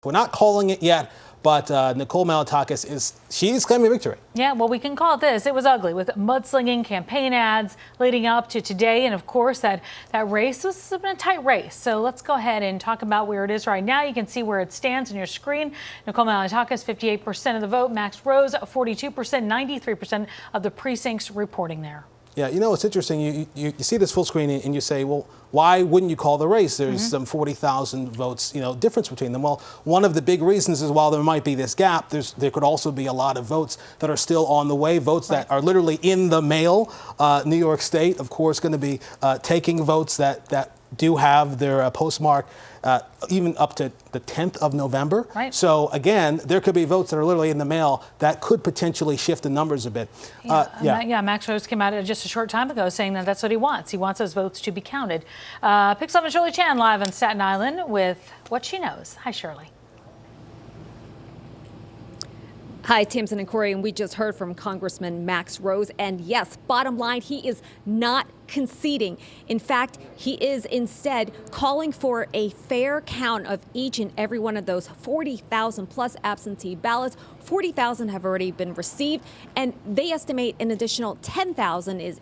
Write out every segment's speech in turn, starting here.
We're not calling it yet, but Nicole Malliotakis she's claiming victory. Yeah, well, we can call it this. It was ugly with mudslinging campaign ads leading up to today. And of course, that race was a tight race. So let's go ahead and talk about where it is right now. You can see where it stands on your screen. Nicole Malliotakis, 58% of the vote. Max Rose, 42%, 93% of the precincts reporting there. Yeah, you know, it's interesting. You see this full screen and you say, well, why wouldn't you call the race? There's some 40,000 votes, difference between them. Well, one of the big reasons is while there might be this gap, there could also be a lot of votes that are still on the way, votes that are literally in the mail. New York State, of course, going to be taking votes that do have their postmark even up to the 10th of November. Right. So again, there could be votes that are literally in the mail that could potentially shift the numbers a bit. Max Rose came out just a short time ago saying that that's what he wants. He wants those votes to be counted. Picks up on Shirley Chan live on Staten Island with what she knows. Hi, Shirley. Hi, Tamsin and Corey, and we just heard from Congressman Max Rose. And yes, bottom line, he is not conceding. In fact, he is instead calling for a fair count of each and every one of those 40,000 plus absentee ballots. 40,000 have already been received, and they estimate an additional 10,000 is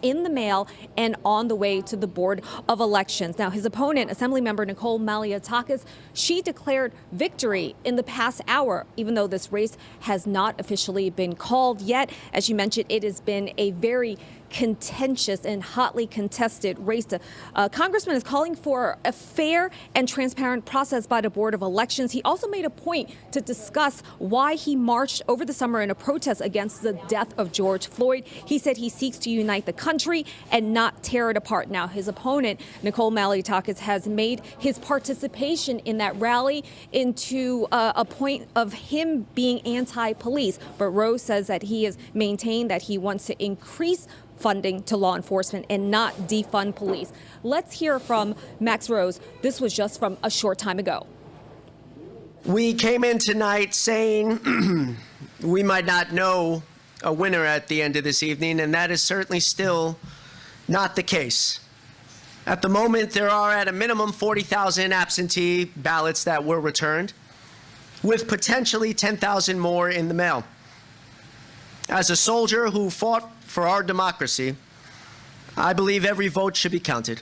in the mail and on the way to the Board of Elections. Now, his opponent, Assemblymember Nicole Malliotakis, she declared victory in the past hour, even though this race has not officially been called yet. As you mentioned, it has been a very contentious and hotly contested race. Congressman is calling for a fair and transparent process by the Board of Elections. He also made a point to discuss why he marched over the summer in a protest against the death of George Floyd. He said he seeks to unite the country and not tear it apart. Now, his opponent, Nicole Malliotakis, has made his participation in that rally into a point of him being anti-police. But Rose says that he has maintained that he wants to increase funding to law enforcement and not defund police. Let's hear from Max Rose. This was just from a short time ago. We came in tonight saying we might not know a winner at the end of this evening, and that is certainly still not the case. At the moment, there are at a minimum 40,000 absentee ballots that were returned, with potentially 10,000 more in the mail. As a soldier who fought for our democracy, I believe every vote should be counted.